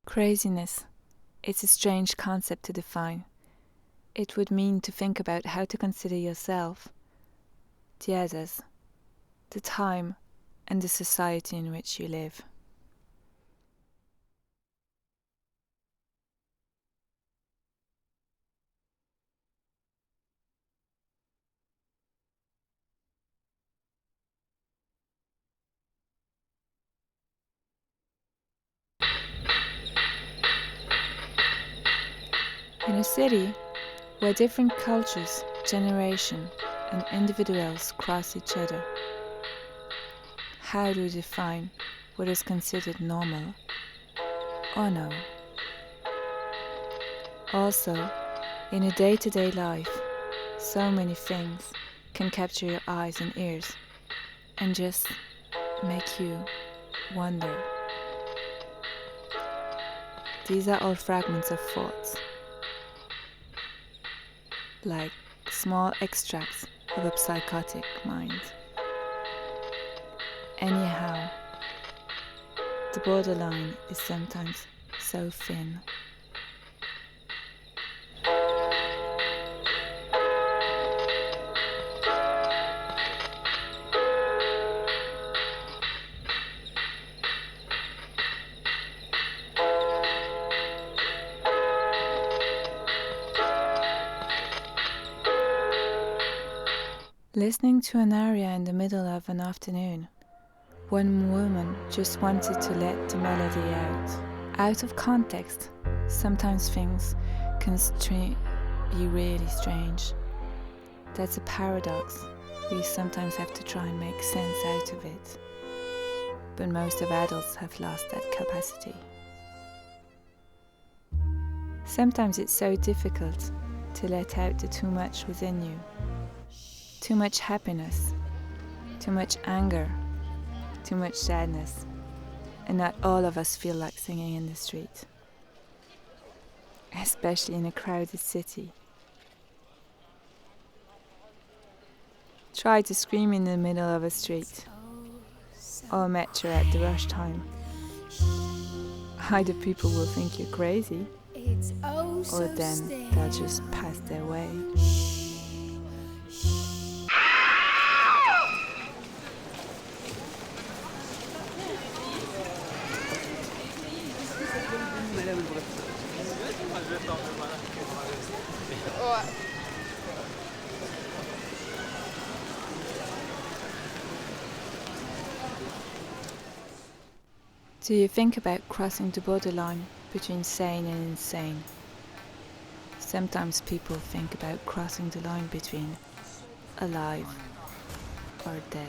Craziness. It's a strange concept to define. It would mean to think about how to consider yourself, the others, the time, and the society in which you live. In a city where different cultures, generation, and individuals cross each other, how do we define what is considered normal or no? Also, in a day-to-day life, so many things can capture your eyes and ears and just make you wonder. These are all fragments of thoughts, like small extracts of a psychotic mind. Anyhow, the borderline is sometimes so thin. Listening to an aria in the middle of an afternoon, one woman just wanted to let the melody out. Out of context, sometimes things can be really strange. That's a paradox. We sometimes have to try and make sense out of it. But most of adults have lost that capacity. Sometimes it's so difficult to let out the too much within you. Too much happiness, too much anger, too much sadness, and not all of us feel like singing in the street, especially in a crowded city. Try to scream in the middle of a street or metro at the rush time. Either people will think you're crazy, or then they'll just pass their way. Do you think about crossing the borderline between sane and insane? Sometimes people think about crossing the line between alive or dead.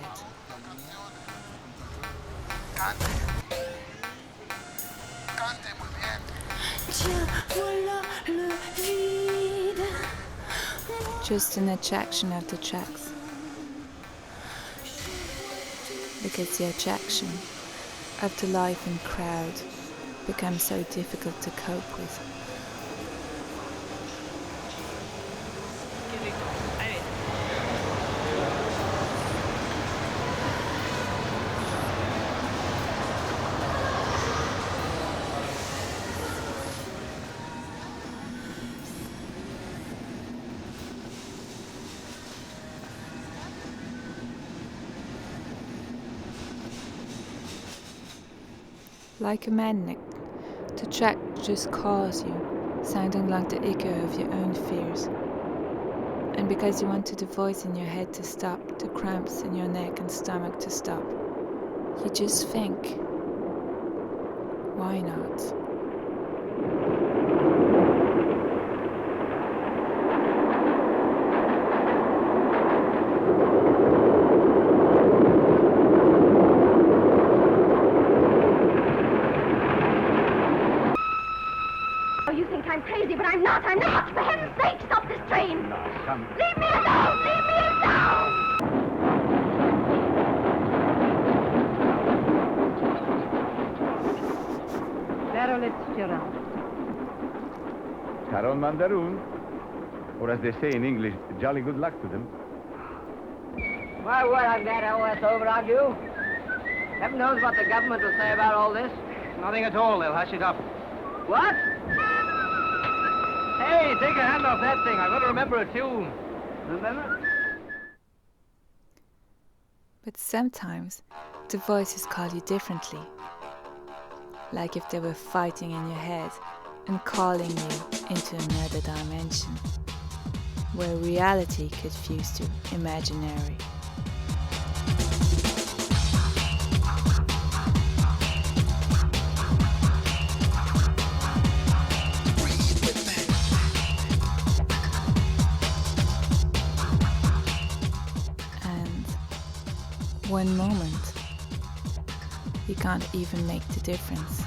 Just an attraction of the tracks. Because the attraction of the life and crowd becomes so difficult to cope with. Like a magnet, the track just calls you, sounding like the echo of your own fears. And because you wanted the voice in your head to stop, the cramps in your neck and stomach to stop, you just think, why not? I'm crazy, but I'm not. For heaven's sake, stop this train! No, come. Leave me alone! Leave me alone! Carol Mandaroon. Or as they say in English, jolly good luck to them. My word, I'm glad all that's over, aren't you? Heaven knows what the government will say about all this. Nothing at all. They'll hush it up. What? Hey, take your hand off that thing. I want to remember a tune. Remember? But sometimes the voices call you differently, like if they were fighting in your head and calling you into another dimension, where reality could fuse to imaginary. And one moment, you can't even make the difference.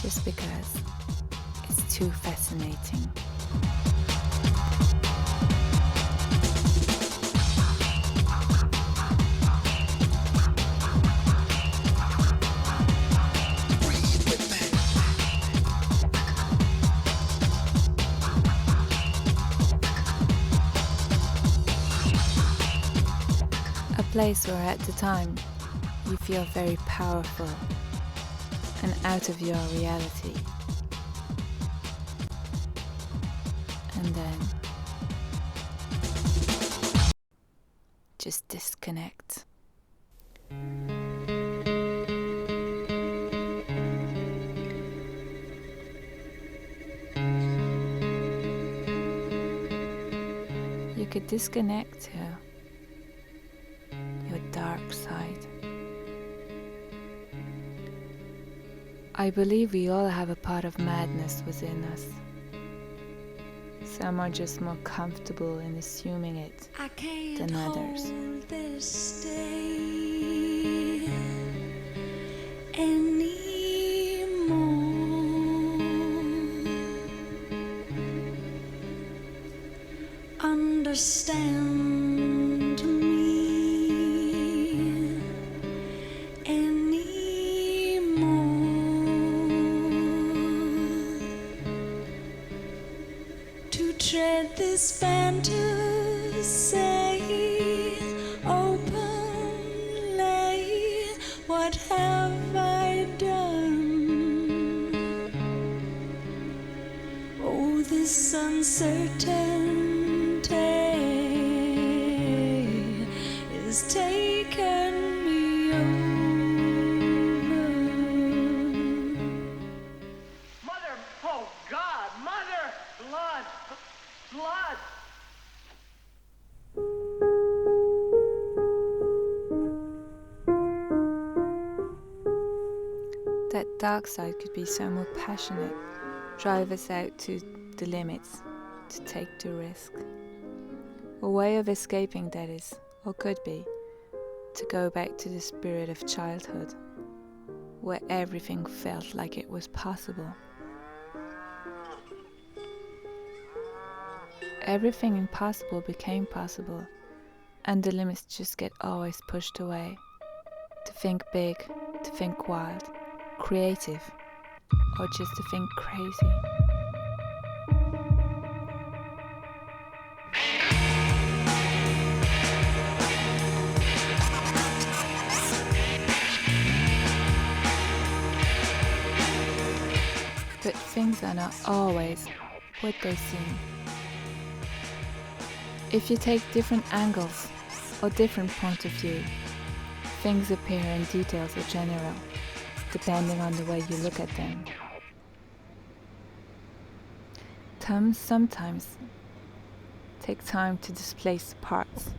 Just because it's too fascinating. A place where at the time you feel very powerful and out of your reality. And then just disconnect. You could disconnect to your dark side. I believe we all have a part of madness within us. Some are just more comfortable in assuming it than others. This day anymore. Understand me anymore. To tread this fantasy openly, what have I done? Oh, this uncertainty is taking me over. Mother, oh God, Mother! Blood! Blood! That dark side could be so more passionate, drive us out to the limits, to take the risk. A way of escaping, that is, or could be, to go back to the spirit of childhood, where everything felt like it was possible. Everything impossible became possible, and the limits just get always pushed away. To think big, to think wild, creative, or just to think crazy. But things are not always what they seem. If you take different angles or different point of view, things appear in details or general, depending on the way you look at them. Terms sometimes take time to displace the parts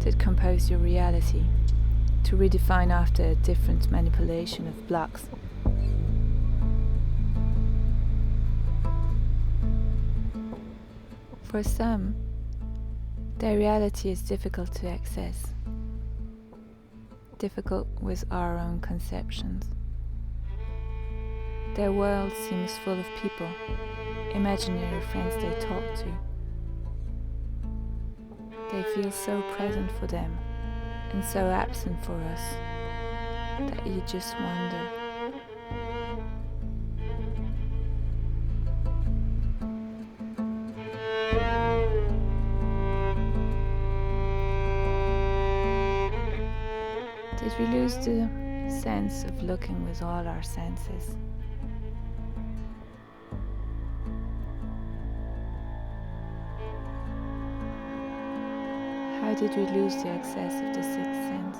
that compose your reality, to redefine after a different manipulation of blocks. For some, their reality is difficult to access, difficult with our own conceptions. Their world seems full of people, imaginary friends they talk to. They feel so present for them and so absent for us that you just wonder. Did we lose the sense of looking with all our senses. How did we lose the access of the sixth sense?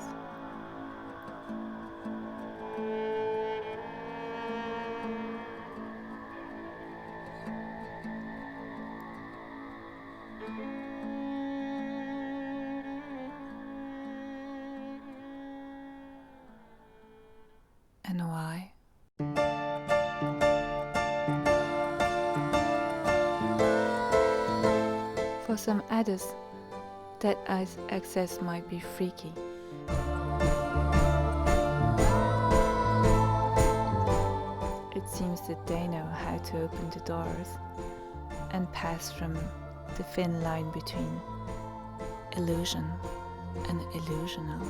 And why? For some others, that access might be freaky. It seems that they know how to open the doors and pass from the thin line between illusion and illusional.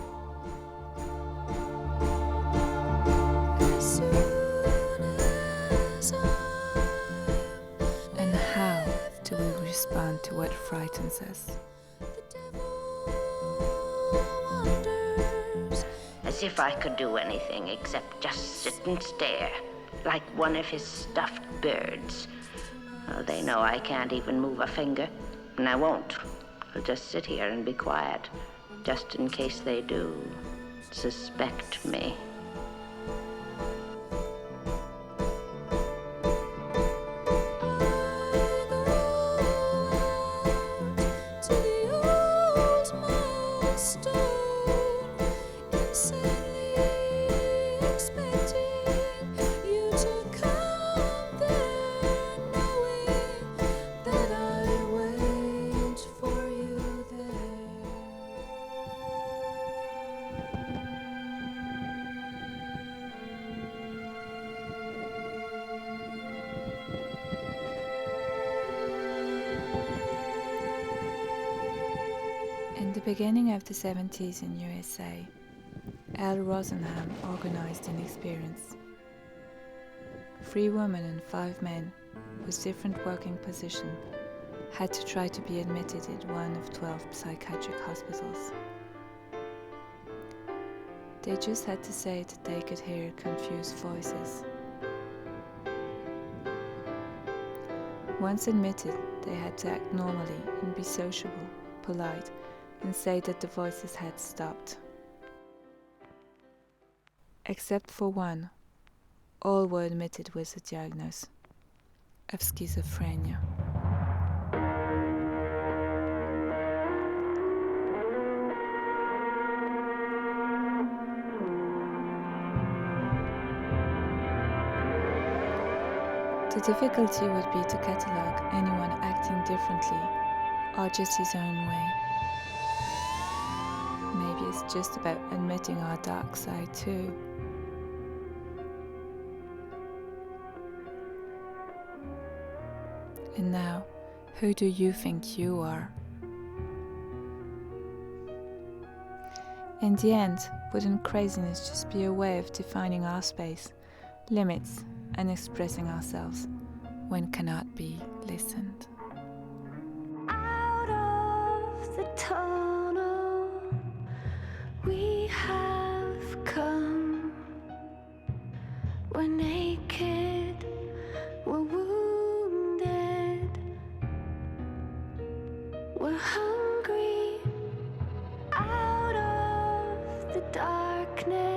And how do we respond to what frightens us? As if I could do anything except just sit and stare, like one of his stuffed birds. Oh, they know I can't even move a finger, and I won't. I'll just sit here and be quiet, just in case they do suspect me. In the beginning of the 70s in USA, Al Rosenham organized an experience. 3 women and 5 men with different working positions had to try to be admitted at one of 12 psychiatric hospitals. They just had to say that they could hear confused voices. Once admitted, they had to act normally and be sociable, polite, and say that the voices had stopped. Except for one, all were admitted with a diagnosis of schizophrenia. The difficulty would be to catalogue anyone acting differently or just his own way. Maybe it's just about admitting our dark side too. And now, who do you think you are? In the end, wouldn't craziness just be a way of defining our space, limits, and expressing ourselves when cannot be listened? Out of the tunnel we have come. We're naked, we're wounded, we're hungry. Out of the darkness